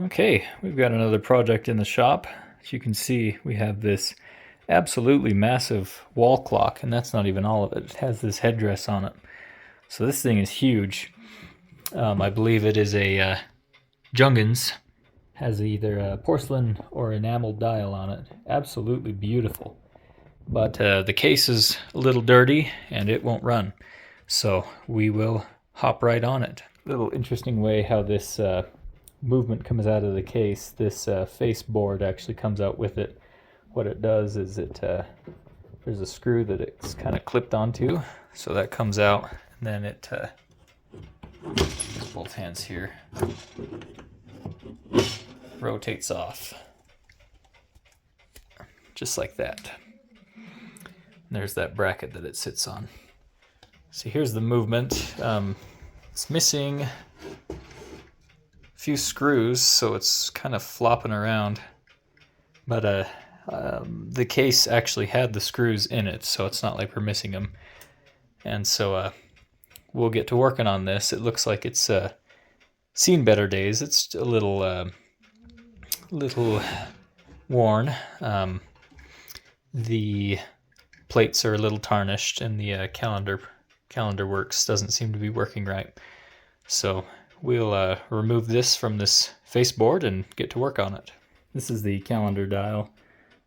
Okay, we've got another project in the shop. As you can see, we have this absolutely massive wall clock, and that's not even all of it. It has this headdress on it. So this thing is huge. I believe it is a Junghans. Has either a porcelain or enameled dial on it. Absolutely beautiful. But the case is a little dirty, and it won't run. So we will hop right on it. Little interesting way how this movement comes out of the case. This face board actually comes out with it. What it does is there's a screw that it's kind of clipped onto, so that comes out, and then it both hands here rotates off, just like that. And there's that bracket that it sits on. So here's the movement. It's missing a few screws, so it's kind of flopping around. But the case actually had the screws in it, so it's not like we're missing them. And so we'll get to working on this. It looks like it's seen better days. It's a little worn. The plates are a little tarnished, and the calendar works doesn't seem to be working right. So we'll remove this from this face board and get to work on it. This is the calendar dial.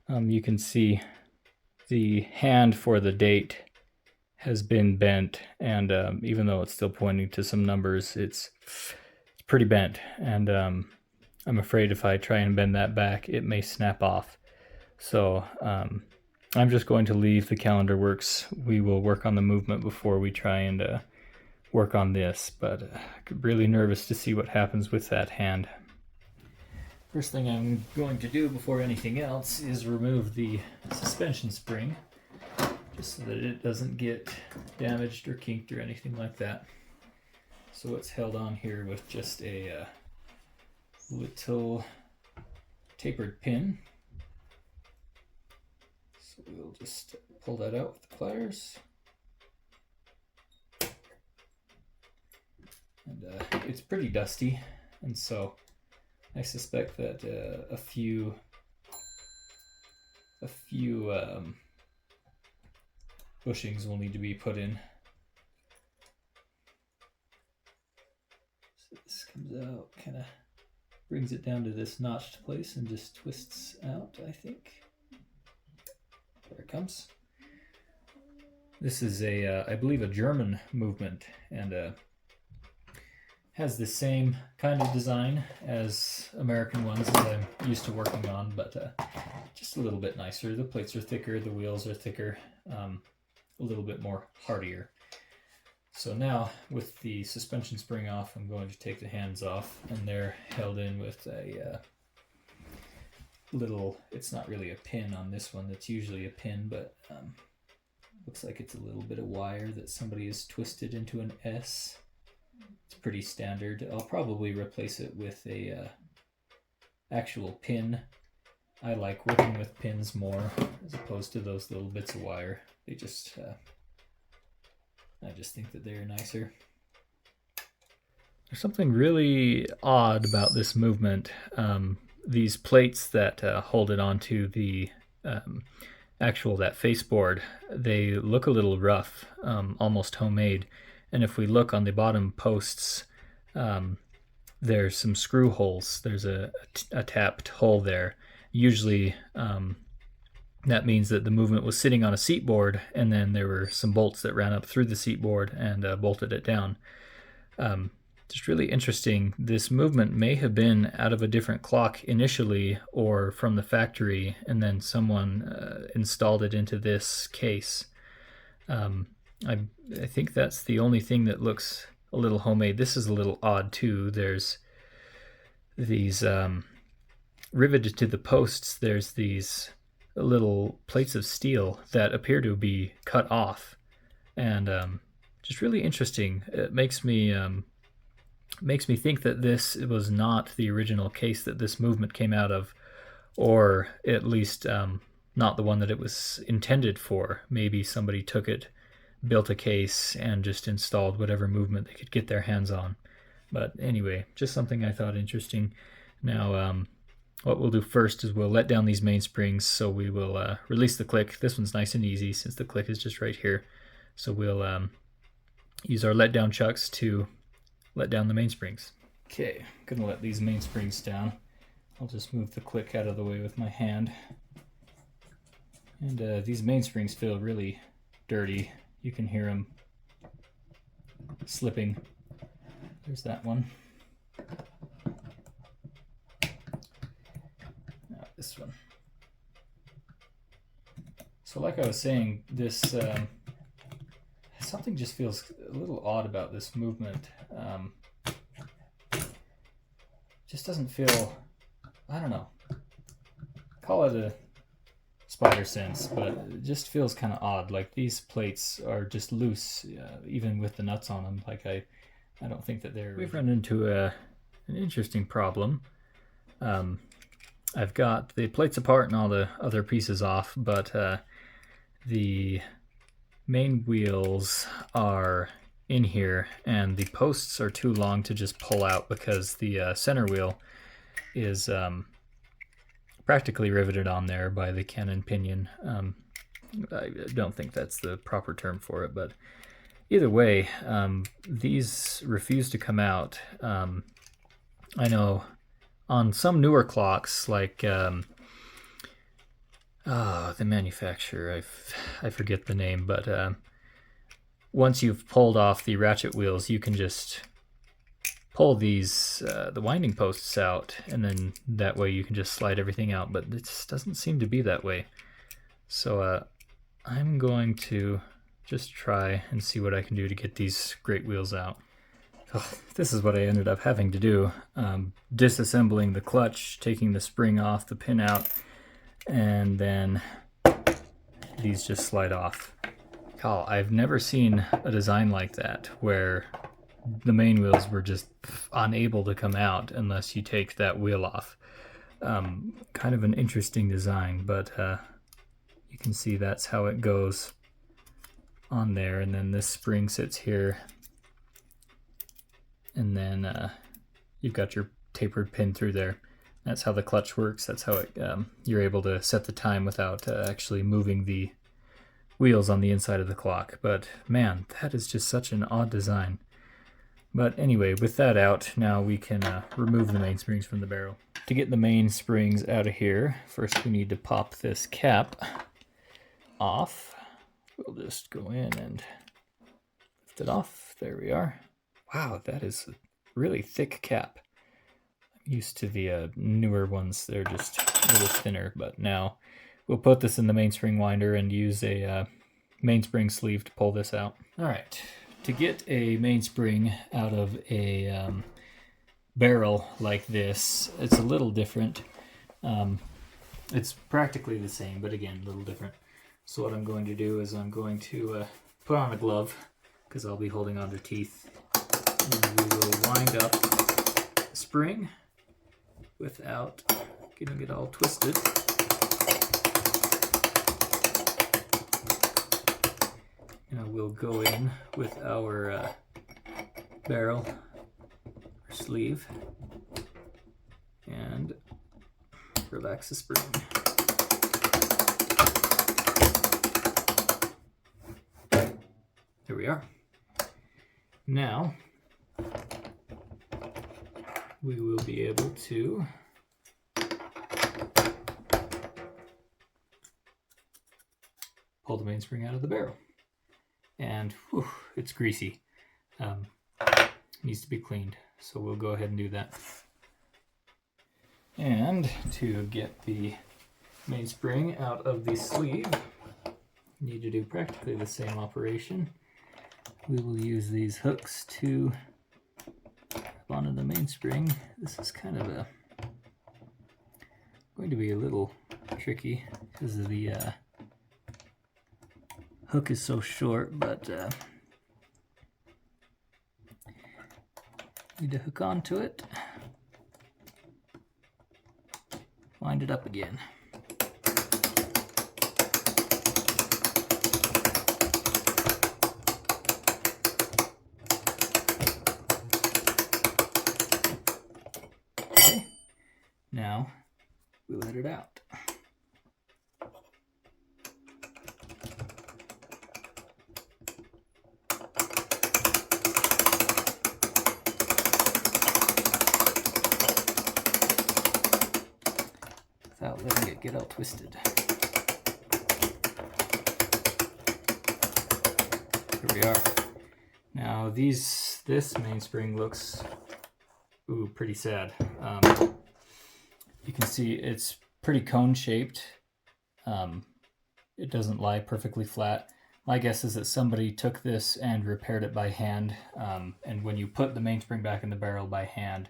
You can see the hand for the date has been bent, and even though it's still pointing to some numbers, it's pretty bent, and I'm afraid if I try and bend that back, it may snap off. So I'm just going to leave the calendar works. We will work on the movement before we try and work on this, but I'm really nervous to see what happens with that hand. First thing I'm going to do before anything else is remove the suspension spring, just so that it doesn't get damaged or kinked or anything like that. So it's held on here with just a little tapered pin. So we'll just pull that out with the pliers. And it's pretty dusty, and so I suspect that a few bushings will need to be put in. So this comes out, kind of brings it down to this notched place and just twists out, I think. There it comes. This is I believe a German movement, and has the same kind of design as American ones that I'm used to working on, but just a little bit nicer. The plates are thicker, the wheels are thicker, a little bit more hardier. So now, with the suspension spring off, I'm going to take the hands off, and they're held in with a little, it's not really a pin on this one, that's usually a pin, but looks like it's a little bit of wire that somebody has twisted into an S. It's pretty standard. I'll probably replace it with a actual pin. I like working with pins more as opposed to those little bits of wire. They just, I just think that they're nicer. There's something really odd about this movement. These plates that hold it onto the that face board, they look a little rough, almost homemade. And if we look on the bottom posts, there's some screw holes. There's a tapped hole there. Usually that means that the movement was sitting on a seat board, and then there were some bolts that ran up through the seat board and bolted it down. Just really interesting. This movement may have been out of a different clock initially, or from the factory, and then someone installed it into this case. I think that's the only thing that looks a little homemade. This is a little odd too. There's these riveted to the posts. There's these little plates of steel that appear to be cut off, and just really interesting. It makes me think that this was not the original case that this movement came out of, or at least not the one that it was intended for. Maybe somebody took it, built a case, and just installed whatever movement they could get their hands on. But anyway, just something I thought interesting. Now, what we'll do first is we'll let down these mainsprings, so we will release the click. This one's nice and easy since the click is just right here. So we'll use our let down chucks to let down the mainsprings. Okay, I'm gonna let these mainsprings down. I'll just move the click out of the way with my hand. And these mainsprings feel really dirty. You can hear them slipping. There's that one. Now this one. So like I was saying, this something just feels a little odd about this movement. Just doesn't feel, I don't know, call it a spider sense, but it just feels kind of odd. Like these plates are just loose, even with the nuts on them. Like I don't think that they're... We've run into an interesting problem. I've got the plates apart and all the other pieces off, but the main wheels are in here and the posts are too long to just pull out because the center wheel is practically riveted on there by the cannon pinion. I don't think that's the proper term for it, but either way, these refuse to come out. I know on some newer clocks, like the manufacturer, I forget the name, but once you've pulled off the ratchet wheels, you can just pull these the winding posts out, and then that way you can just slide everything out, but it just doesn't seem to be that way. So I'm going to just try and see what I can do to get these great wheels out. Oh, this is what I ended up having to do. Disassembling the clutch, taking the spring off, the pin out, and then these just slide off. Oh, I've never seen a design like that where the main wheels were just unable to come out unless you take that wheel off. Kind of an interesting design, but you can see that's how it goes on there, and then this spring sits here, and then you've got your tapered pin through there. That's how the clutch works. That's how it, you're able to set the time without actually moving the wheels on the inside of the clock. But man, that is just such an odd design. But anyway, with that out, now we can remove the mainsprings from the barrel. To get the mainsprings out of here, first we need to pop this cap off. We'll just go in and lift it off. There we are. Wow, that is a really thick cap. I'm used to the newer ones. They're just a little thinner, but now we'll put this in the mainspring winder and use a mainspring sleeve to pull this out. All right, to get a mainspring out of a barrel like this, it's a little different. It's practically the same, but again, a little different. So what I'm going to do is I'm going to put on a glove, because I'll be holding on to teeth, and we will wind up the spring without getting it all twisted. And we'll go in with our barrel or sleeve and relax the spring. There we are. Now we will be able to pull the mainspring out of the barrel. And whew, it's greasy. Needs to be cleaned, so we'll go ahead and do that. And to get the mainspring out of the sleeve, we need to do practically the same operation. We will use these hooks to grab onto the mainspring. This is kind of going to be a little tricky because of the hook is so short, but need to hook onto it, wind it up again. Okay, Now we let it out. Without letting it get all twisted. Here we are. Now this mainspring looks pretty sad. You can see it's pretty cone shaped. It doesn't lie perfectly flat. My guess is that somebody took this and repaired it by hand, and when you put the mainspring back in the barrel by hand,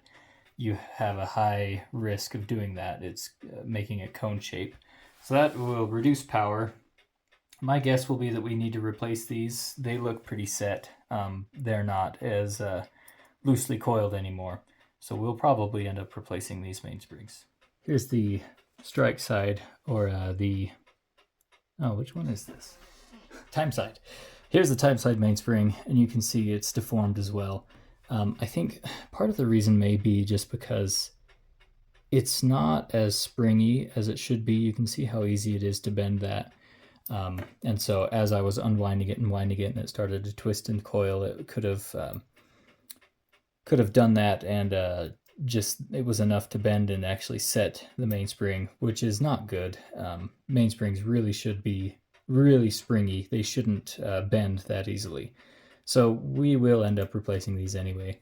you have a high risk of doing that. It's making a cone shape. So that will reduce power. My guess will be that we need to replace these. They look pretty set. They're not as loosely coiled anymore. So we'll probably end up replacing these mainsprings. Here's the strike side, or which one is this? Time side. Here's the time side mainspring, and you can see it's deformed as well. I think part of the reason may be just because it's not as springy as it should be. You can see how easy it is to bend that. And so as I was unwinding it and winding it and it started to twist and coil, it could have done that, and it was enough to bend and actually set the mainspring, which is not good. Mainsprings really should be really springy. They shouldn't bend that easily. So we will end up replacing these anyway.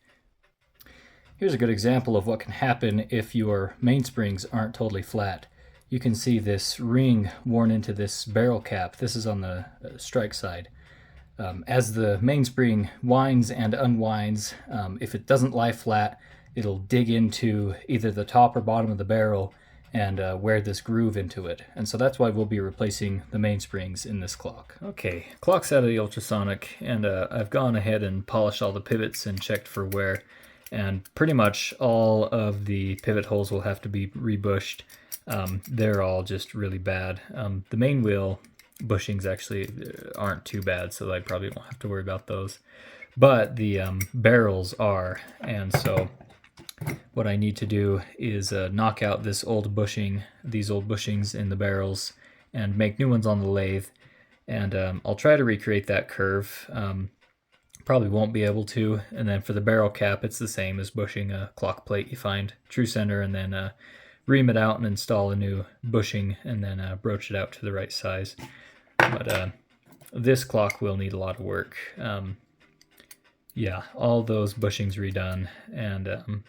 Here's a good example of what can happen if your mainsprings aren't totally flat. You can see this ring worn into this barrel cap. This is on the strike side. As the mainspring winds and unwinds, if it doesn't lie flat, it'll dig into either the top or bottom of the barrel and wear this groove into it. And so that's why we'll be replacing the mainsprings in this clock. Okay, clock's out of the ultrasonic, and I've gone ahead and polished all the pivots and checked for wear. And pretty much all of the pivot holes will have to be rebushed. They're all just really bad. The main wheel bushings actually aren't too bad, so I probably won't have to worry about those. But the barrels are, and so what I need to do is knock out these old bushings in the barrels and make new ones on the lathe. And I'll try to recreate that curve. Probably won't be able to. And then for the barrel cap, it's the same as bushing a clock plate. You find true center and then ream it out and install a new bushing, and then broach it out to the right size. But this clock will need a lot of work. Yeah, all those bushings redone, and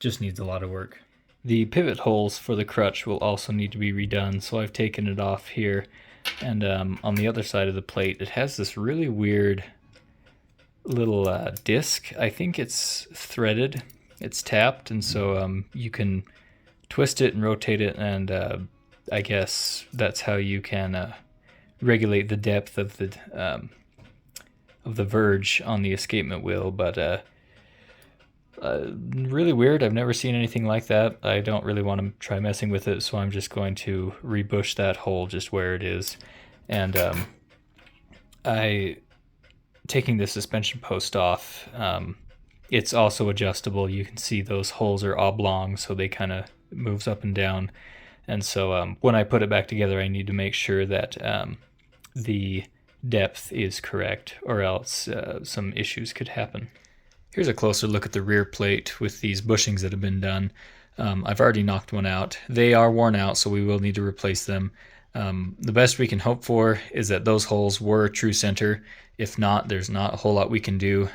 just needs a lot of work. The pivot holes for the crutch will also need to be redone, so I've taken it off here. And on the other side of the plate, it has this really weird little disc. I think it's threaded. It's tapped, and so you can twist it and rotate it, and I guess that's how you can regulate the depth of the verge on the escapement wheel. But really weird. I've never seen anything like that. I don't really want to try messing with it, so I'm just going to rebush that hole just where it is. And taking the suspension post off, it's also adjustable. You can see those holes are oblong, so they kind of moves up and down. And so when I put it back together, I need to make sure that the depth is correct, or else some issues could happen. Here's a closer look at the rear plate with these bushings that have been done. I've already knocked one out. They are worn out, so we will need to replace them. The best we can hope for is that those holes were true center. If not, there's not a whole lot we can do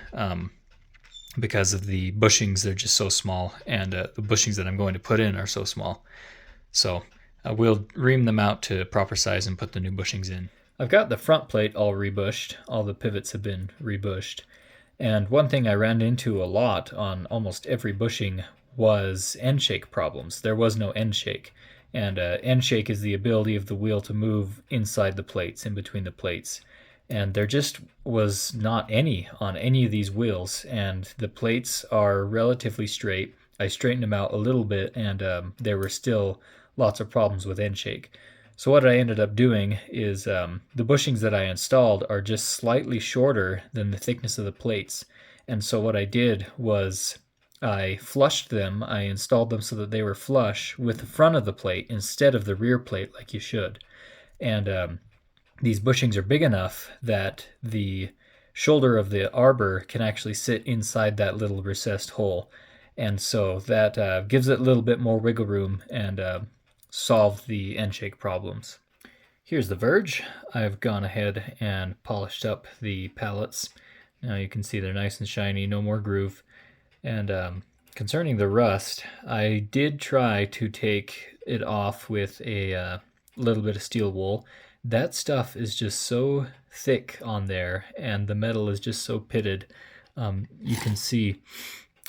because of the bushings. They're just so small, and the bushings that I'm going to put in are so small. So we'll ream them out to proper size and put the new bushings in. I've got the front plate all rebushed. All the pivots have been rebushed. And one thing I ran into a lot on almost every bushing was end shake problems. There was no end shake. And end shake is the ability of the wheel to move inside the plates, in between the plates. And there just was not any on any of these wheels. And the plates are relatively straight. I straightened them out a little bit, and there were still lots of problems with end shake. So what I ended up doing is the bushings that I installed are just slightly shorter than the thickness of the plates. And so what I did was I flushed them. I installed them so that they were flush with the front of the plate instead of the rear plate like you should. And these bushings are big enough that the shoulder of the arbor can actually sit inside that little recessed hole. And so that gives it a little bit more wiggle room and solve the end shake problems. Here's the verge. I've gone ahead and polished up the pallets. Now you can see they're nice and shiny, no more groove. And concerning the rust, I did try to take it off with a little bit of steel wool. That stuff is just so thick on there, and the metal is just so pitted. You can see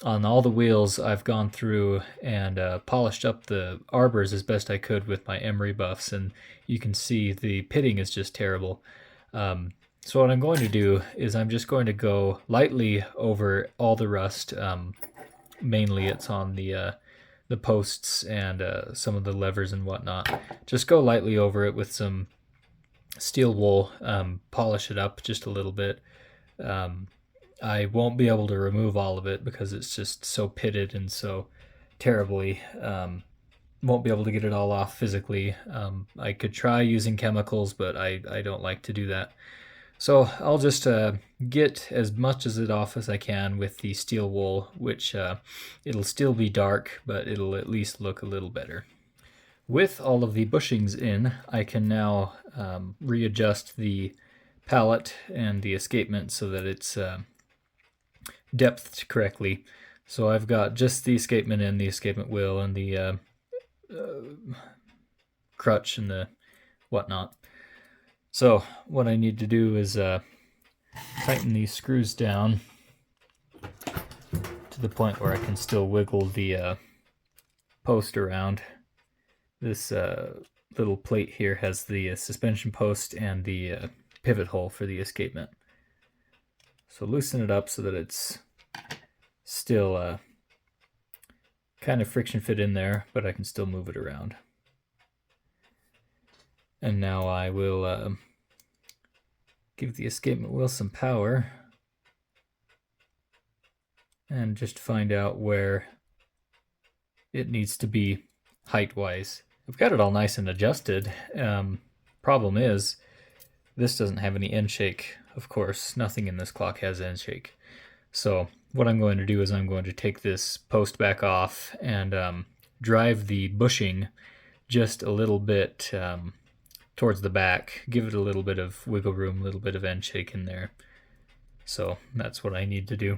on all the wheels I've gone through and polished up the arbors as best I could with my emery buffs, and you can see the pitting is just terrible. So what I'm going to do is I'm just going to go lightly over all the rust. Mainly it's on the posts and some of the levers and whatnot. Just go lightly over it with some steel wool, polish it up just a little bit. I won't be able to remove all of it because it's just so pitted and so terribly. Won't be able to get it all off physically. I could try using chemicals, but I don't like to do that. So I'll just get as much of it off as I can with the steel wool, which it'll still be dark, but it'll at least look a little better. With all of the bushings in, I can now readjust the pallet and the escapement so that it's depthed correctly. So I've got just the escapement in, the escapement wheel, and the crutch and the whatnot. So what I need to do is tighten these screws down to the point where I can still wiggle the post around. This little plate here has the suspension post and the pivot hole for the escapement. So loosen it up so that it's still kind of friction fit in there, but I can still move it around. And now I will give the escapement wheel some power and just find out where it needs to be height-wise. I've got it all nice and adjusted. Problem is, this doesn't have any end shake. Of course, nothing in this clock has end shake. So what I'm going to do is I'm going to take this post back off and drive the bushing just a little bit towards the back, give it a little bit of wiggle room, a little bit of end shake in there. So that's what I need to do.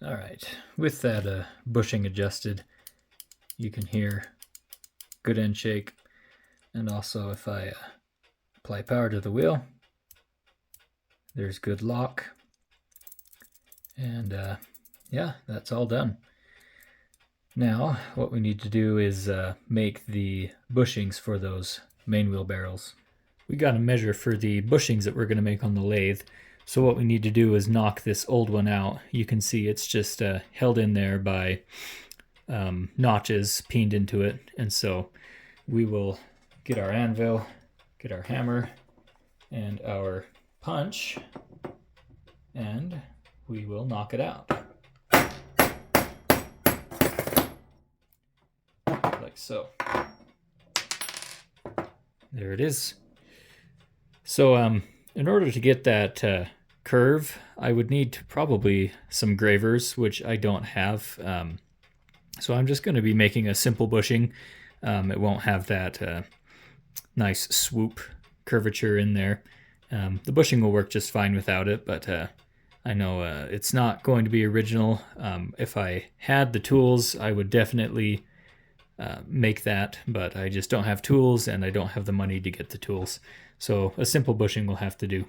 All right, with that bushing adjusted, you can hear good end shake. And also if I apply power to the wheel, there's good lock. And yeah, that's all done. Now what we need to do is make the bushings for those main wheel barrels. We got a measure for the bushings that we're going to make on the lathe. So what we need to do is knock this old one out. You can see it's just held in there by notches pinned into it. And so we will get our anvil, get our hammer, and our punch, and we will knock it out. Like so. There it is. So in order to get that curve, I would need probably some gravers, which I don't have. So I'm just going to be making a simple bushing. It won't have that nice swoop curvature in there. The bushing will work just fine without it, but I know it's not going to be original. If I had the tools, I would definitely make that, but I just don't have tools and I don't have the money to get the tools. So a simple bushing will have to do.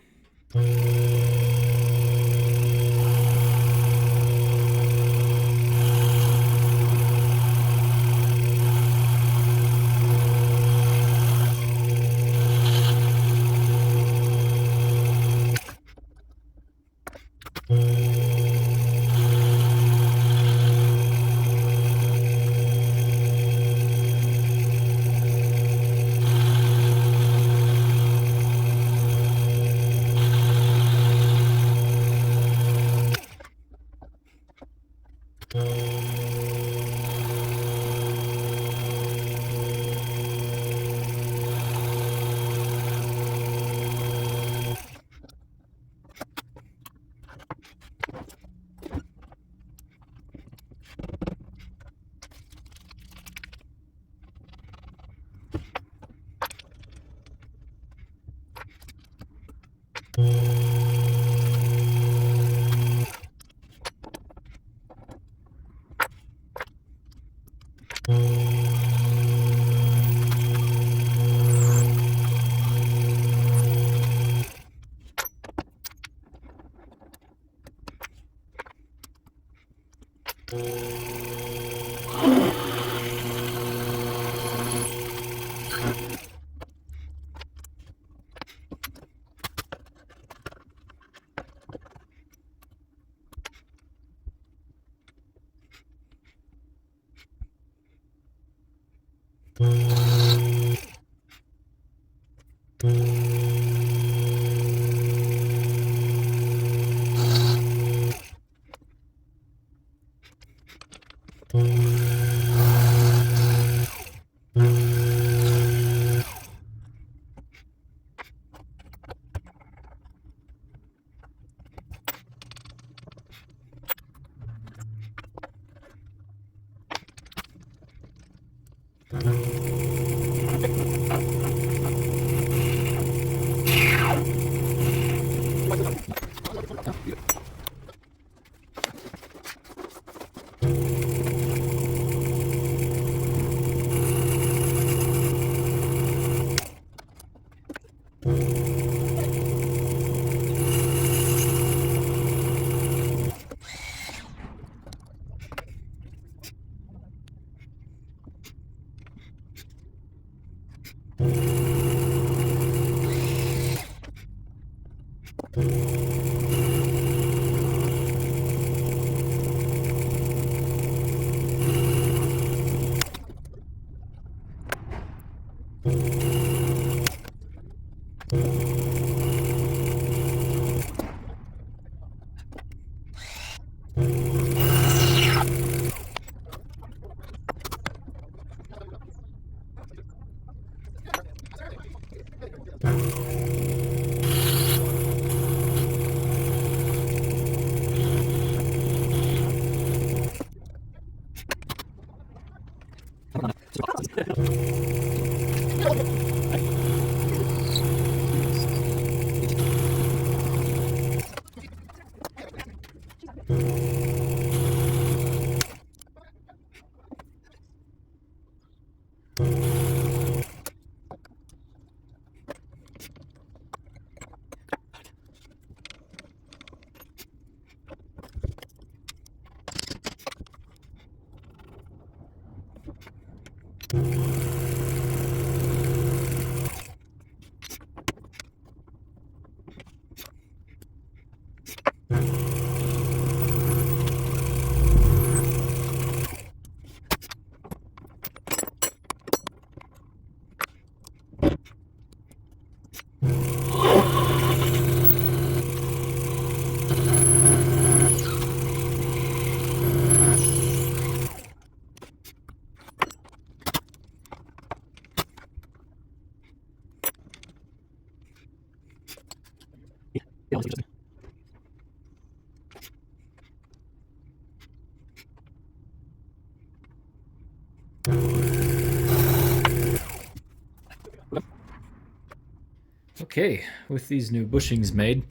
Okay, with these new bushings made,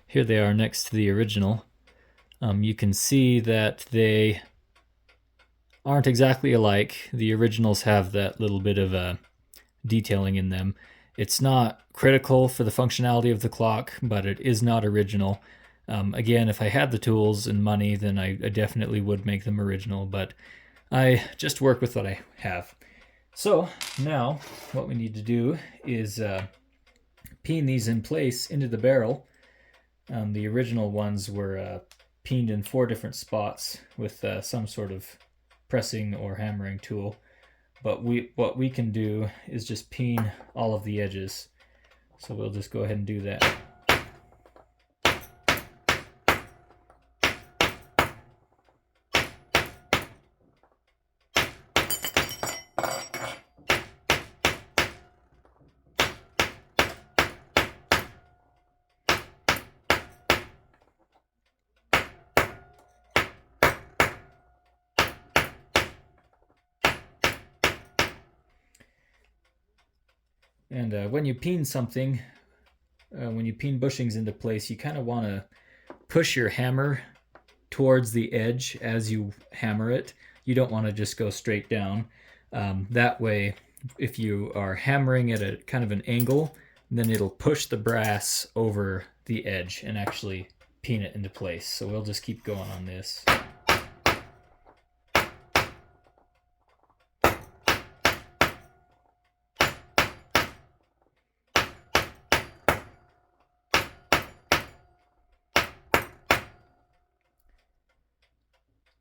here they are next to the original. You can see that they aren't exactly alike. The originals have that little bit of detailing in them. It's not critical for the functionality of the clock, but it is not original. Again, if I had the tools and money, then I definitely would make them original, but I just work with what I have. So now what we need to do is peen these in place into the barrel. The original ones were peened in 4 different spots with some sort of pressing or hammering tool. But what we can do is just peen all of the edges. So we'll just go ahead and do that. And when you peen something, when you pin bushings into place, you kind of want to push your hammer towards the edge as you hammer it. You don't want to just go straight down. That way, if you are hammering at a kind of an angle, then it'll push the brass over the edge and actually pin it into place. So we'll just keep going on this.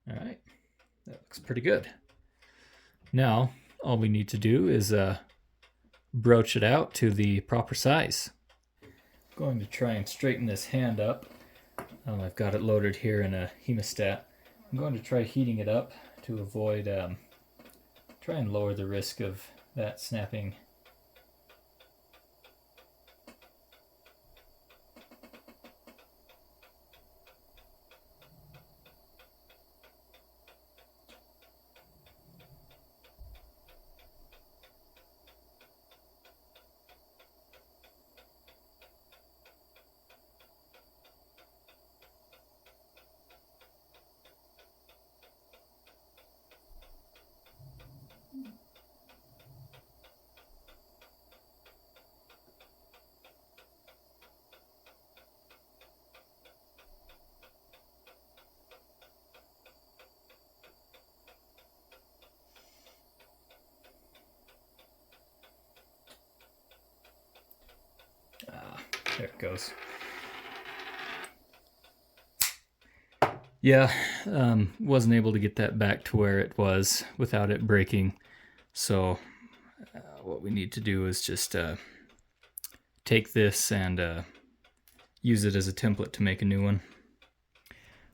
All right, that looks pretty good. Now, all we need to do is broach it out to the proper size. I'm going to try and straighten this hand up. I've got it loaded here in a hemostat. I'm going to try heating it up to avoid, try and lower the risk of that snapping. There it goes. Yeah, wasn't able to get that back to where it was without it breaking. So what we need to do is just take this and use it as a template to make a new one.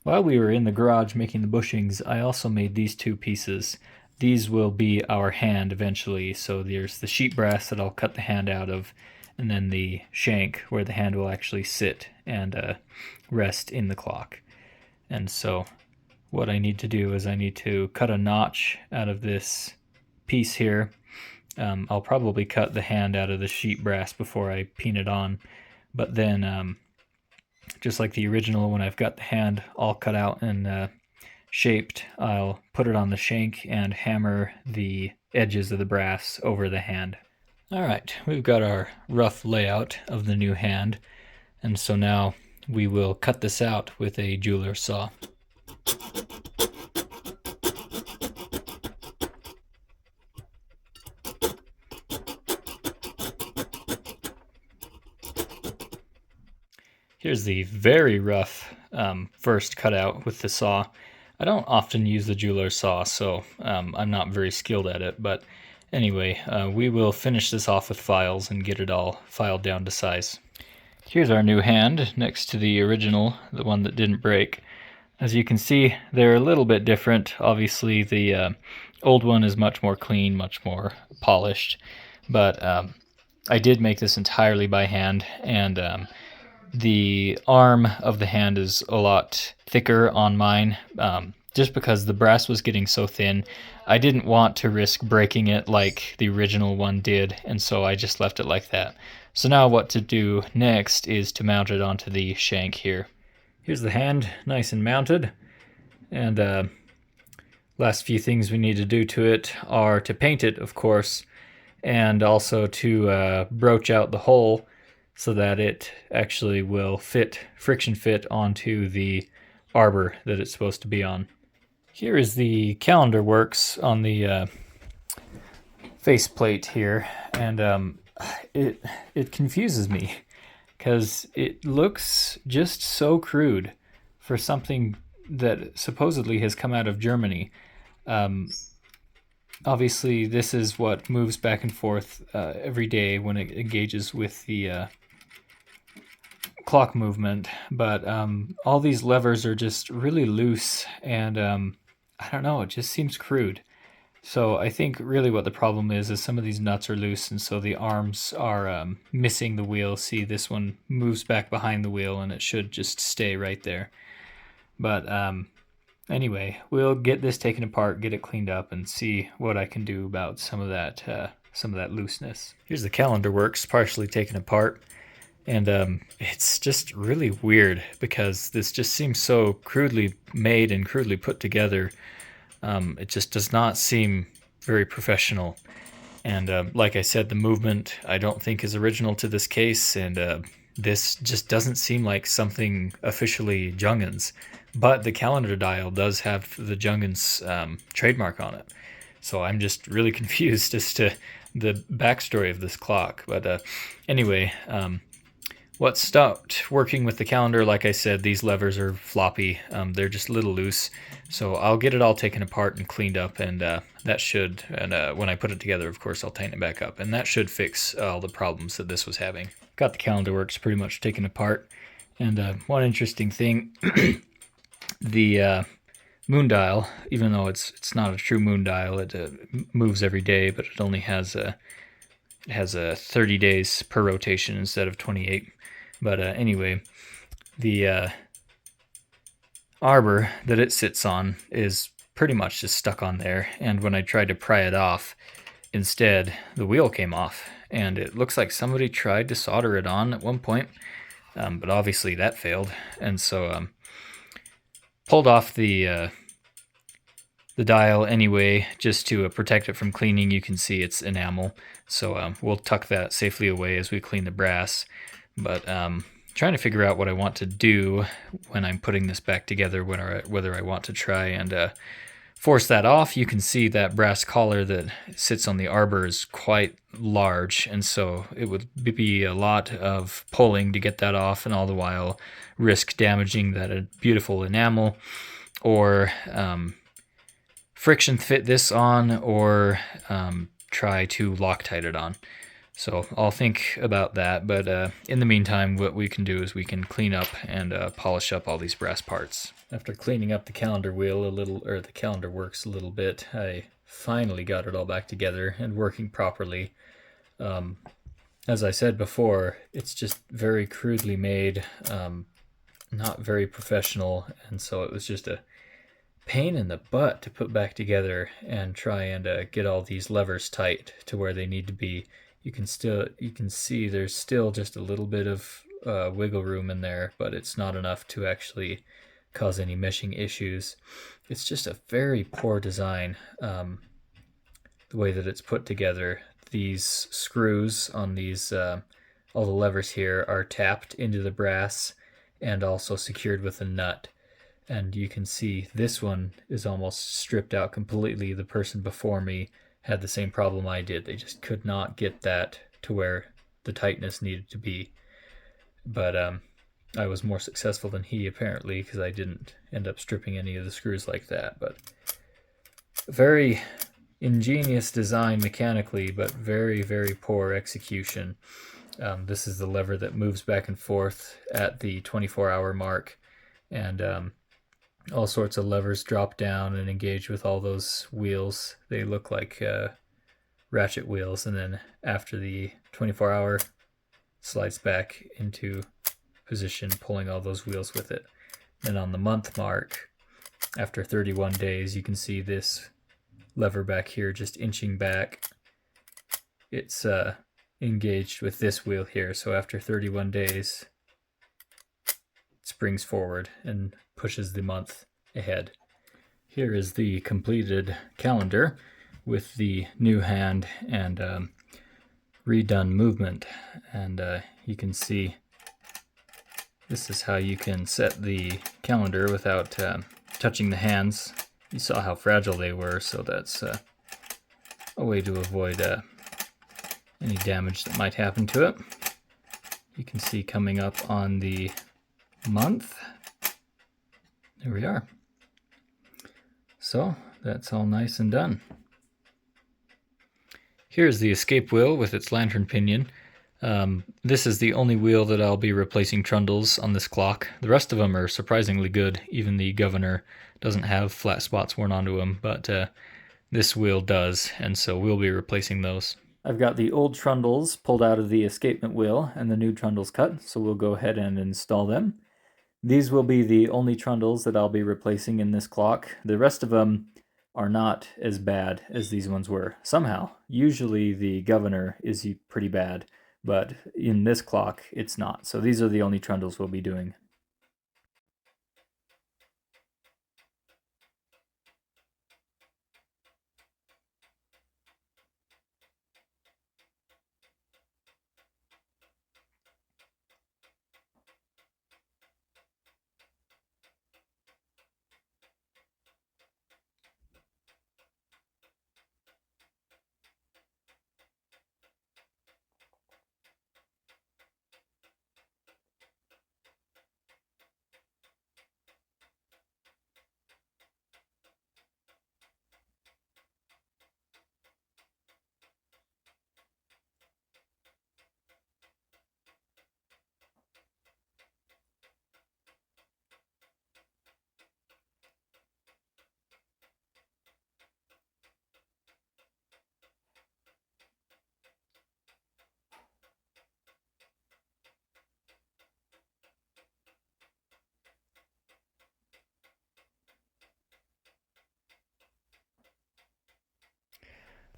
While we were in the garage making the bushings, I also made these two pieces. These will be our hand eventually. So there's the sheet brass that I'll cut the hand out of, and then the shank where the hand will actually sit and rest in the clock. And so what I need to do is I need to cut a notch out of this piece here. I'll probably cut the hand out of the sheet brass before I pin it on, but then just like the original, when I've got the hand all cut out and shaped, I'll put it on the shank and hammer the edges of the brass over the hand. All right, we've got our rough layout of the new hand, and so now we will cut this out with a jeweler's saw. Here's the very rough first cutout with the saw. I don't often use the jeweler's saw, so I'm not very skilled at it, but anyway, we will finish this off with files and get it all filed down to size. Here's our new hand next to the original, the one that didn't break. As you can see, they're a little bit different. Obviously, the old one is much more clean, much more polished, but I did make this entirely by hand, and the arm of the hand is a lot thicker on mine, just because the brass was getting so thin. I didn't want to risk breaking it like the original one did, and so I just left it like that. So now what to do next is to mount it onto the shank here. Here's the hand, nice and mounted, and last few things we need to do to it are to paint it, of course, and also to broach out the hole so that it actually will fit, friction fit onto the arbor that it's supposed to be on. Here is the calendar works on the faceplate here, and it confuses me because it looks just so crude for something that supposedly has come out of Germany. Obviously, this is what moves back and forth every day when it engages with the clock movement, but all these levers are just really loose, and I don't know, it just seems crude. So I think really what the problem is some of these nuts are loose, and so the arms are missing the wheel. See, this one moves back behind the wheel, and it should just stay right there. But anyway, we'll get this taken apart, get it cleaned up, and see what I can do about some of that looseness. Here's the calendar works partially taken apart, And it's just really weird because this just seems so crudely made and crudely put together. It just does not seem very professional. And like I said, the movement I don't think is original to this case, and this just doesn't seem like something officially Junghans. But the calendar dial does have the Junghans trademark on it. So I'm just really confused as to the backstory of this clock. But anyway, what stopped working with the calendar, like I said, these levers are floppy. They're just a little loose. So I'll get it all taken apart and cleaned up, and that should, and when I put it together, of course, I'll tighten it back up. And that should fix all the problems that this was having. Got the calendar works pretty much taken apart. And one interesting thing, the moon dial, even though it's not a true moon dial, it moves every day, but it only has it has 30 days per rotation instead of 28. But anyway, the arbor that it sits on is pretty much just stuck on there, and when I tried to pry it off, instead the wheel came off, and it looks like somebody tried to solder it on at one point, but obviously that failed, and so pulled off the dial anyway, just to protect it from cleaning. You can see it's enamel, so we'll tuck that safely away as we clean the brass. But trying to figure out what I want to do when I'm putting this back together, whether I want to try and force that off. You can see that brass collar that sits on the arbor is quite large, and so it would be a lot of pulling to get that off, and all the while risk damaging that beautiful enamel, or friction fit this on, or try to Loctite it on. So I'll think about that, but in the meantime, what we can do is we can clean up and polish up all these brass parts. After cleaning up the calendar wheel a little, or the calendar works a little bit, I finally got it all back together and working properly. As I said before, it's just very crudely made, not very professional, and so it was just a pain in the butt to put back together and try and get all these levers tight to where they need to be. You can see there's still just a little bit of wiggle room in there, but it's not enough to actually cause any meshing issues. It's just a very poor design, the way that it's put together. These screws on these, all the levers here are tapped into the brass and also secured with a nut. And you can see this one is almost stripped out completely. The person before me had the same problem I did. They just could not get that to where the tightness needed to be. But I was more successful than he, apparently, because I didn't end up stripping any of the screws like that. But very ingenious design mechanically, but very, very poor execution. This is the lever that moves back and forth at the 24-hour mark, and all sorts of levers drop down and engage with all those wheels. They look like ratchet wheels, and then after the 24-hour slides back into position, pulling all those wheels with it. And on the month mark, after 31 days, you can see this lever back here just inching back. It's engaged with this wheel here, so after 31 days, it springs forward and pushes the month ahead. Here is the completed calendar with the new hand and redone movement, and you can see this is how you can set the calendar without touching the hands. You saw how fragile they were, so that's a way to avoid any damage that might happen to it. You can see coming up on the month. There we are. So that's all nice and done. Here's the escape wheel with its lantern pinion. This is the only wheel that I'll be replacing Trundles on this clock. The rest of them are surprisingly good. Even the governor doesn't have flat spots worn onto him, but this wheel does, and so we'll be replacing those. I've got the old Trundles pulled out of the escapement wheel and the new Trundles cut, so we'll go ahead and install them. These will be the only Trundles that I'll be replacing in this clock. The rest of them are not as bad as these ones were. Somehow, usually the governor is pretty bad, but in this clock it's not. So these are the only trundles we'll be doing.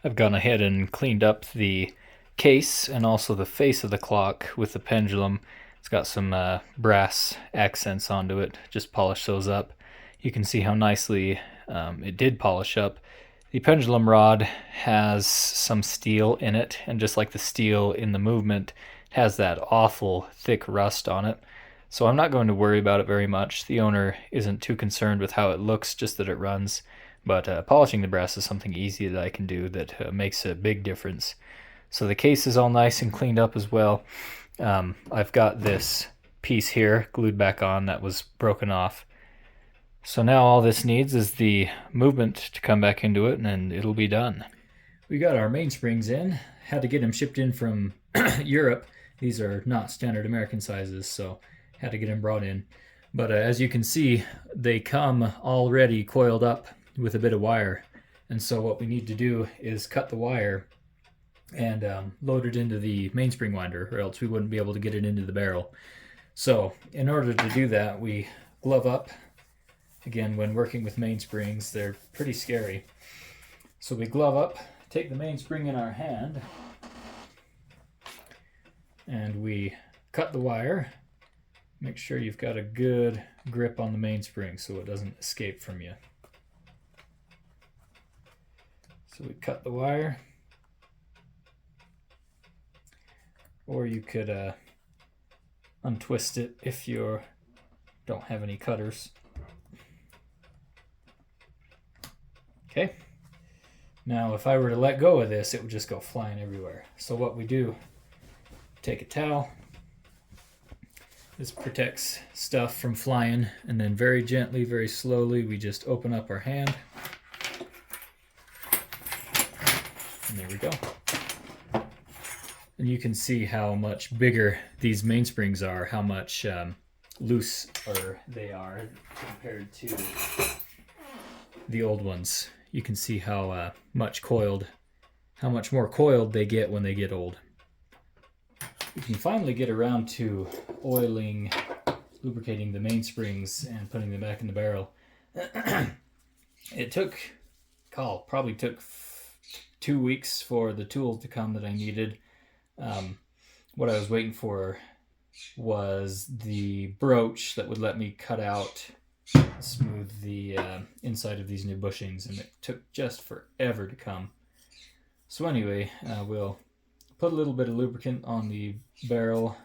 I've gone ahead and cleaned up the case and also the face of the clock with the pendulum. It's got some brass accents onto it. Just polish those up. You can see how nicely it did polish up. The pendulum rod has some steel in it, and just like the steel in the movement, it has that awful thick rust on it. So I'm not going to worry about it very much. The owner isn't too concerned with how it looks, just that it runs. But polishing the brass is something easy that I can do that makes a big difference. So the case is all nice and cleaned up as well. I've got this piece here glued back on that was broken off. So now all this needs is the movement to come back into it, and it'll be done. We got our mainsprings in. Had to get them shipped in from Europe. These are not standard American sizes, so had to get them brought in. But as you can see, they come already coiled up with a bit of wire. And so what we need to do is cut the wire and load it into the mainspring winder, or else we wouldn't be able to get it into the barrel. So in order to do that, we glove up. Again, when working with mainsprings, they're pretty scary. So we glove up, take the mainspring in our hand, and we cut the wire. Make sure you've got a good grip on the mainspring so it doesn't escape from you. So we cut the wire, or you could untwist it if you don't have any cutters. Okay, now if I were to let go of this, it would just go flying everywhere. So what we do, take a towel. This protects stuff from flying, and then very gently, very slowly, we just open up our hand. And there we go. And you can see how much bigger these mainsprings are, how much looser they are compared to the old ones. You can see how much more coiled they get when they get old. You can finally get around to oiling, lubricating the mainsprings and putting them back in the barrel. It probably took 2 weeks for the tools to come that I needed. What I was waiting for was the broach that would let me cut out, smooth the inside of these new bushings, and it took just forever to come. So anyway, we'll put a little bit of lubricant on the barrel,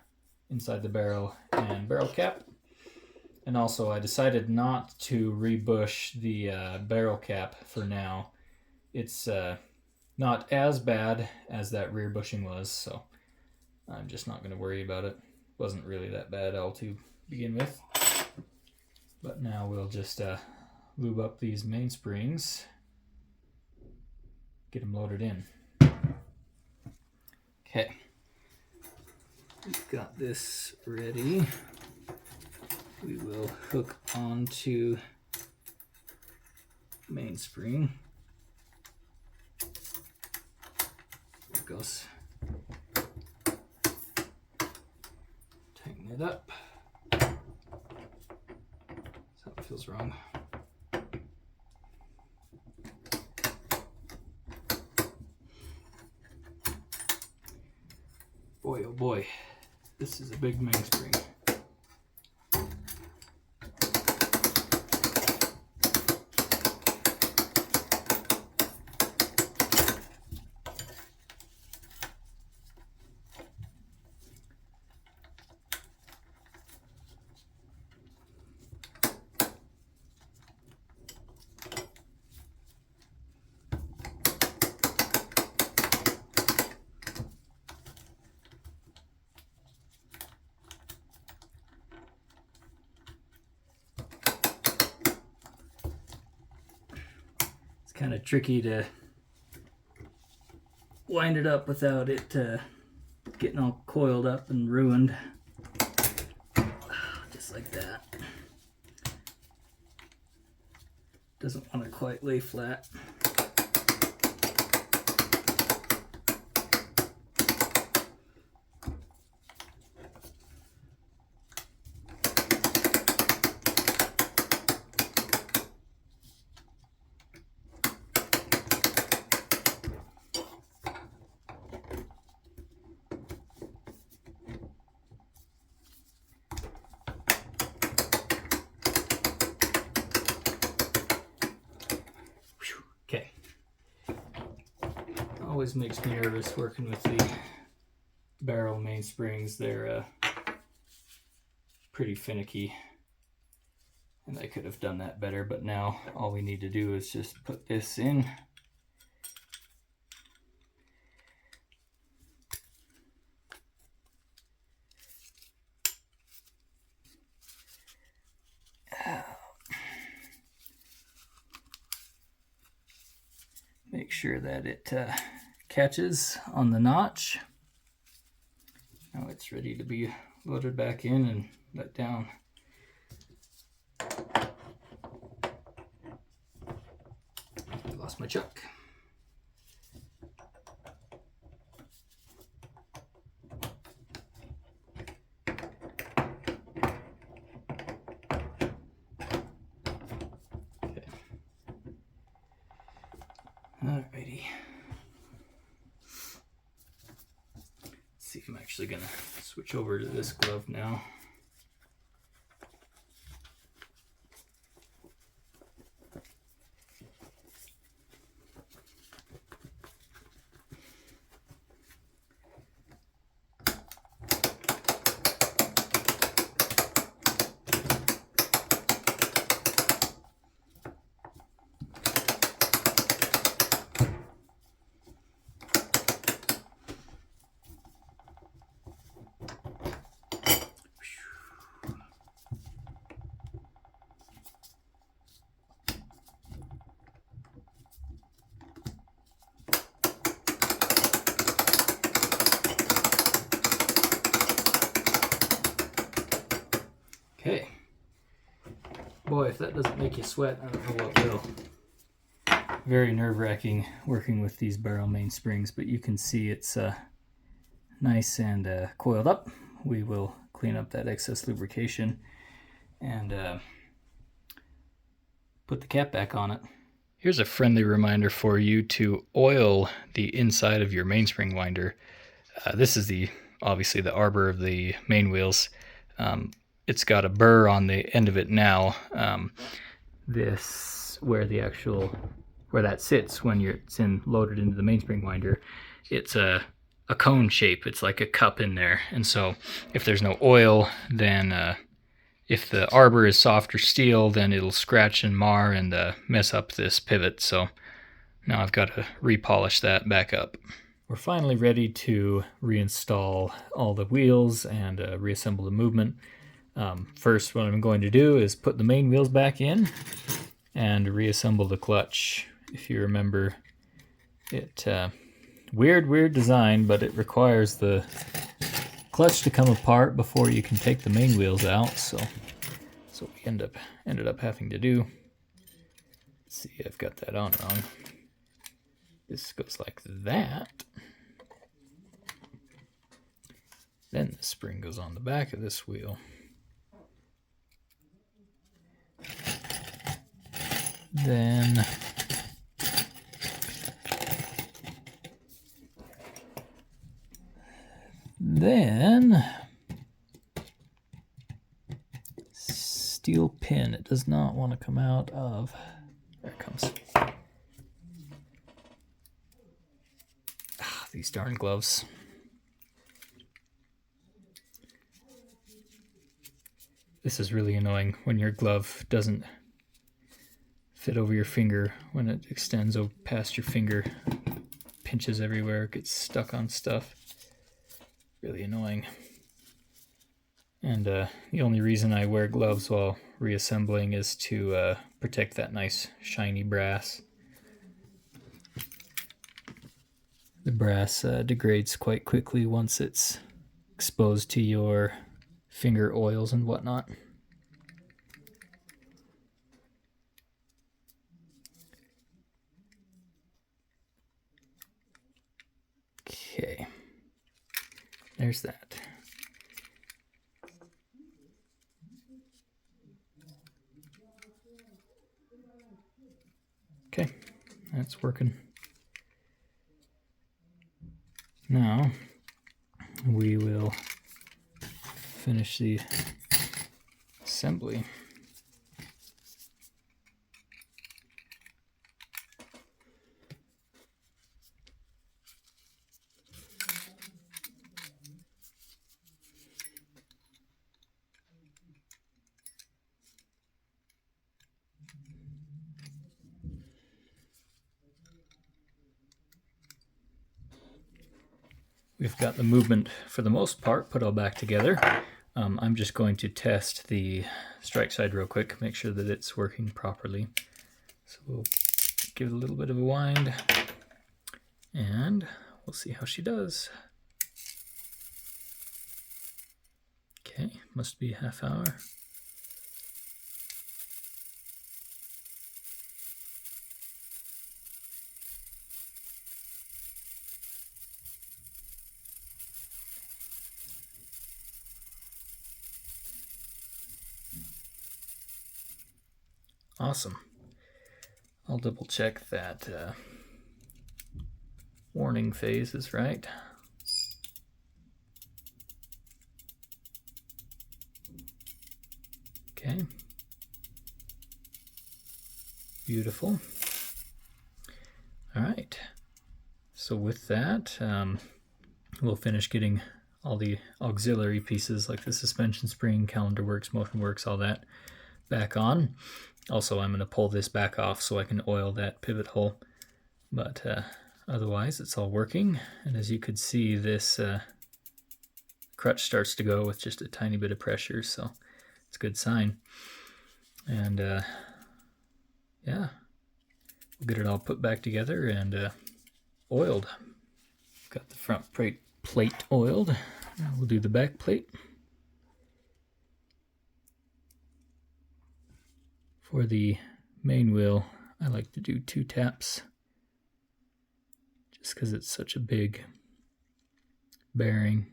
inside the barrel and barrel cap. And also I decided not to rebush the barrel cap for now. It's not as bad as that rear bushing was, so I'm just not going to worry about it. Wasn't really that bad all to begin with. But now we'll just lube up these mainsprings, get them loaded in. Okay, we've got this ready. We will hook onto mainspring. There it goes. Tighten it up. Something feels wrong. Boy, oh boy, this is a big mainspring. Kind of tricky to wind it up without it getting all coiled up and ruined. Just like that. Doesn't want to quite lay flat. Okay. Always makes me nervous working with the barrel mainsprings. They're pretty finicky, and I could have done that better, but now all we need to do is just put this in. Make sure that it catches on the notch. Now it's ready to be loaded back in and let down. I lost my chuck. Alrighty. Let's see, I'm actually gonna switch over to this glove now. Okay. Boy, if that doesn't make you sweat, I don't know what will. Very nerve-wracking working with these barrel mainsprings, but you can see it's nice and coiled up. We will clean up that excess lubrication and put the cap back on it. Here's a friendly reminder for you to oil the inside of your mainspring winder. This is obviously the arbor of the main wheels. It's got a burr on the end of it now. This where that sits when it's loaded into the mainspring winder. It's a cone shape. It's like a cup in there, and so if there's no oil, then if the arbor is soft or steel, then it'll scratch and mar and mess up this pivot. So now I've got to repolish that back up. We're finally ready to reinstall all the wheels and reassemble the movement. First, what I'm going to do is put the main wheels back in and reassemble the clutch. If you remember, it weird design, but it requires the clutch to come apart before you can take the main wheels out. So that's what we ended up having to do. Let's see, I've got that on wrong. This goes like that. Then the spring goes on the back of this wheel. Then then steel pin. It does not want to come out of, there it comes. These darn gloves. This is really annoying when your glove doesn't fit over your finger. When it extends past your finger, pinches everywhere, gets stuck on stuff. Really annoying. And the only reason I wear gloves while reassembling is to protect that nice shiny brass. The brass degrades quite quickly once it's exposed to your finger oils and whatnot. Okay, there's that. Okay, that's working. Now we will finish the assembly. We've got the movement for the most part put all back together. I'm just going to test the strike side real quick, make sure that it's working properly. So we'll give it a little bit of a wind and we'll see how she does. Okay, must be a half hour. Awesome. I'll double check that warning phase is right. Okay. Beautiful. All right. So with that, we'll finish getting all the auxiliary pieces like the suspension spring, calendar works, motion works, all that back on. Also, I'm going to pull this back off so I can oil that pivot hole. But otherwise, it's all working. And as you could see, this crutch starts to go with just a tiny bit of pressure, so it's a good sign. And yeah, we'll get it all put back together and oiled. Got the front plate oiled. Now we'll do the back plate. For the main wheel, I like to do 2 taps just because it's such a big bearing.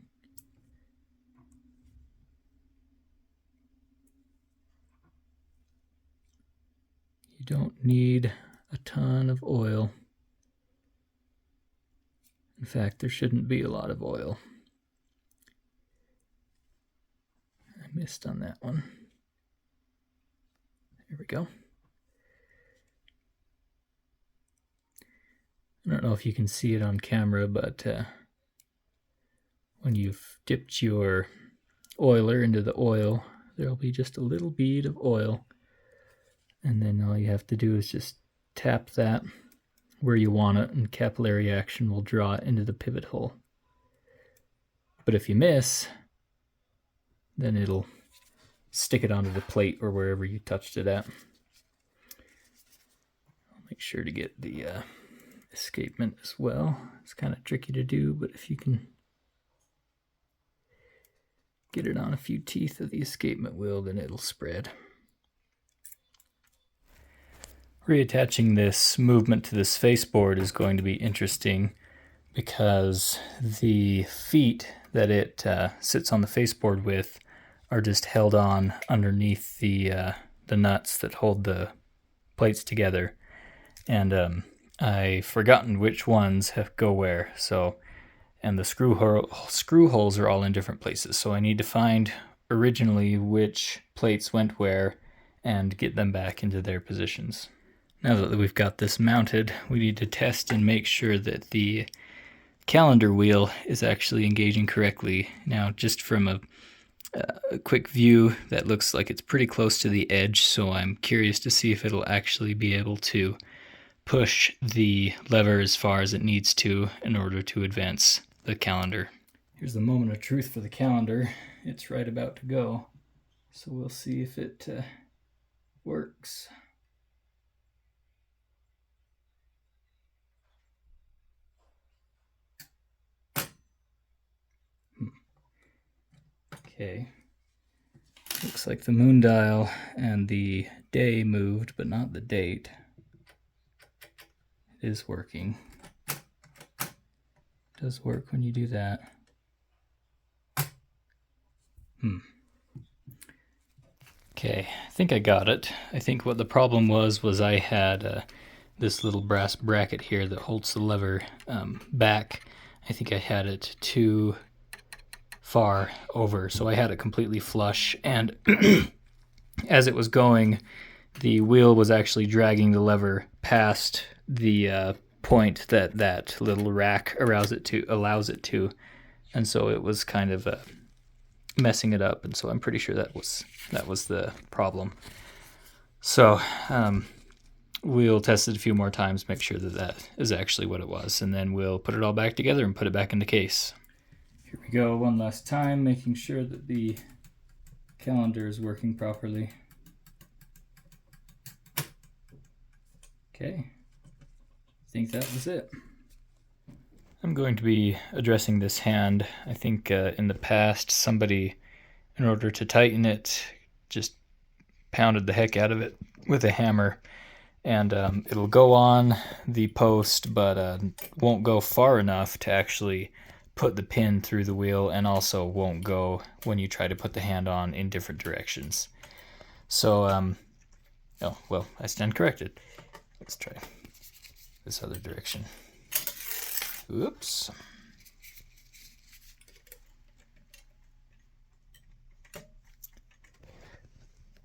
You don't need a ton of oil. In fact, there shouldn't be a lot of oil. I missed on that one. There we go. I don't know if you can see it on camera, but when you've dipped your oiler into the oil, there'll be just a little bead of oil. And then all you have to do is just tap that where you want it, and capillary action will draw it into the pivot hole. But if you miss, then it'll stick it onto the plate or wherever you touched it at. I'll make sure to get the escapement as well. It's kind of tricky to do, but if you can get it on a few teeth of the escapement wheel, then it'll spread. Reattaching this movement to this faceboard is going to be interesting because the feet that it sits on the faceboard with are just held on underneath the nuts that hold the plates together, and I've forgotten which ones go where. So and the screw holes are all in different places. So I need to find originally which plates went where and get them back into their positions. Now that we've got this mounted, we need to test and make sure that the calendar wheel is actually engaging correctly. Now, just from a quick view, that looks like it's pretty close to the edge, so I'm curious to see if it'll actually be able to push the lever as far as it needs to in order to advance the calendar. Here's the moment of truth for the calendar. It's right about to go, so we'll see if it works. Okay, looks like the moon dial and the day moved, but not the date. It is working. It does work when you do that. Okay, I think I got it. I think what the problem was I had this little brass bracket here that holds the lever back. I think I had it too far over, so I had it completely flush, and as it was going, the wheel was actually dragging the lever past the point that little rack allows it to, and so it was kind of messing it up, and so I'm pretty sure that was the problem. So we'll test it a few more times, make sure that is actually what it was, and then we'll put it all back together and put it back in the case. Here we go one last time, making sure that the calendar is working properly. Okay, I think that was it. I'm going to be addressing this hand. I think in the past somebody, in order to tighten it, just pounded the heck out of it with a hammer, and it'll go on the post, but won't go far enough to actually put the pin through the wheel, and also won't go when you try to put the hand on in different directions. So, oh, well, I stand corrected. Let's try this other direction. Oops.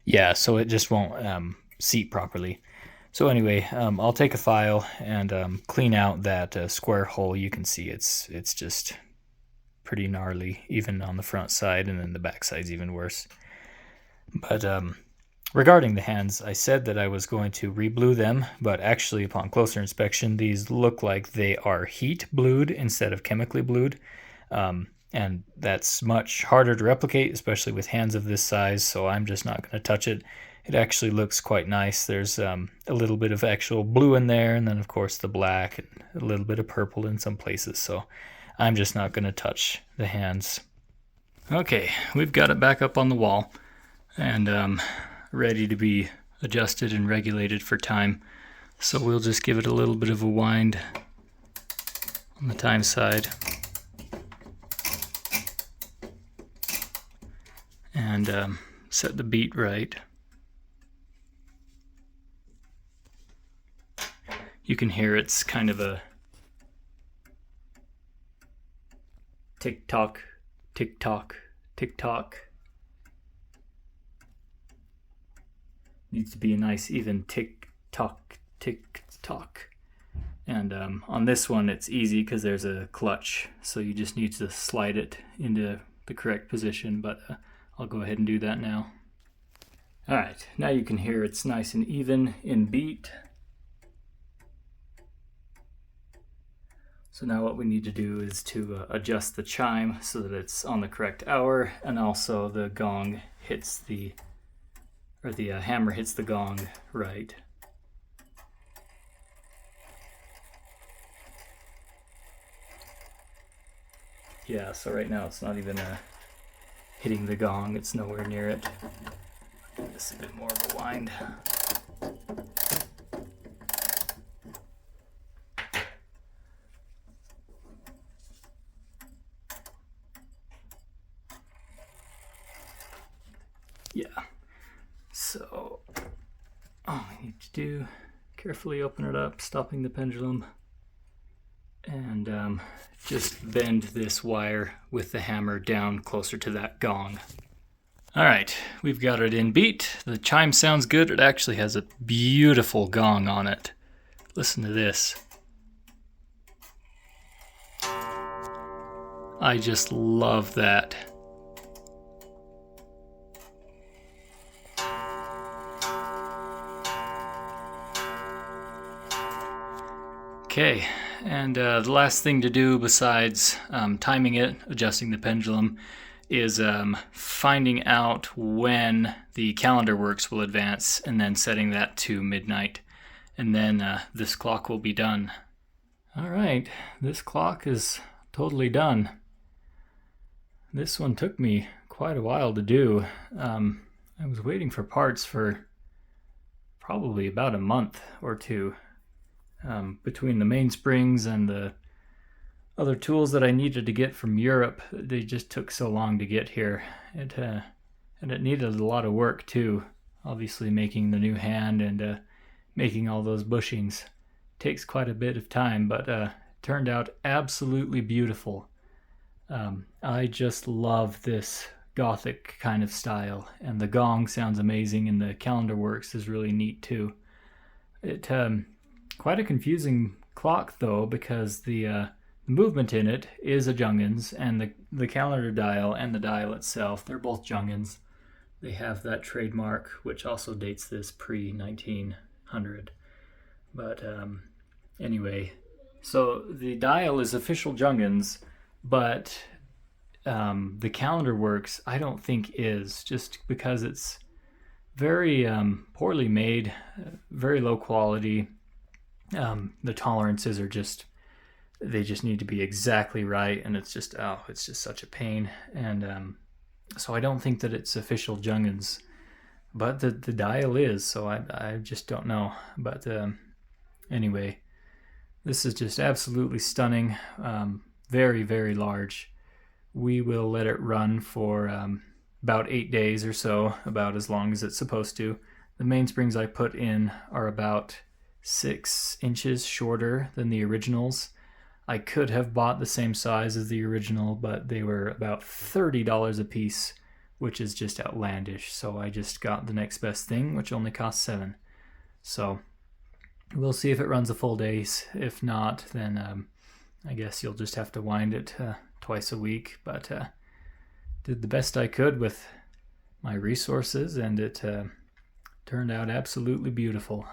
Yeah, so it just won't seat properly. So anyway, I'll take a file and clean out that square hole. You can see it's just pretty gnarly, even on the front side, and then the back side's even worse. But regarding the hands, I said that I was going to re-blue them, but actually upon closer inspection, these look like they are heat blued instead of chemically blued. And that's much harder to replicate, especially with hands of this size, so I'm just not going to touch it. It actually looks quite nice. There's a little bit of actual blue in there, and then of course the black, and a little bit of purple in some places, so I'm just not going to touch the hands. Okay, we've got it back up on the wall, and ready to be adjusted and regulated for time. So we'll just give it a little bit of a wind on the time side. And set the beat right. You can hear it's kind of a tick-tock, tick-tock, tick-tock. Needs to be a nice even tick-tock, tick-tock. And on this one it's easy because there's a clutch, so you just need to slide it into the correct position, but I'll go ahead and do that now. Alright, now you can hear it's nice and even in beat. So now what we need to do is to adjust the chime so that it's on the correct hour, and also the gong hits the hammer hits the gong right. Yeah, so right now it's not even hitting the gong, it's nowhere near it. This is a bit more of a wind. Yeah, so all I need to do, carefully open it up, stopping the pendulum, and just bend this wire with the hammer down closer to that gong. All right, we've got it in beat. The chime sounds good. It actually has a beautiful gong on it. Listen to this. I just love that. Okay, and the last thing to do besides timing it, adjusting the pendulum, is finding out when the calendar works will advance and then setting that to midnight. And then this clock will be done. All right, this clock is totally done. This one took me quite a while to do. I was waiting for parts for probably about a month or two. Between the Mainsprings and the other tools that I needed to get from Europe, they just took so long to get here. And it needed a lot of work too. Obviously making the new hand and making all those bushings takes quite a bit of time, but turned out absolutely beautiful. I just love this Gothic kind of style, and the gong sounds amazing, and the calendar works is really neat too. It quite a confusing clock though, because the movement in it is a Junghans, and the calendar dial and the dial itself, they're both Junghans. They have that trademark, which also dates this pre-1900. But anyway, so the dial is official Junghans, but the calendar works I don't think is, just because it's very poorly made, very low quality. The tolerances are they just need to be exactly right, and it's just such a pain. And so I don't think that it's official Junghans, but the dial is, so I just don't know. But anyway, this is just absolutely stunning, very, very large. We will let it run for about 8 days or so, about as long as it's supposed to. The mainsprings I put in are about 6 inches shorter than the originals. I could have bought the same size as the original, but they were about $30 a piece, which is just outlandish. So I just got the next best thing, which only cost $7. So we'll see if it runs a full day. If not, then I guess you'll just have to wind it twice a week. But did the best I could with my resources, and it turned out absolutely beautiful.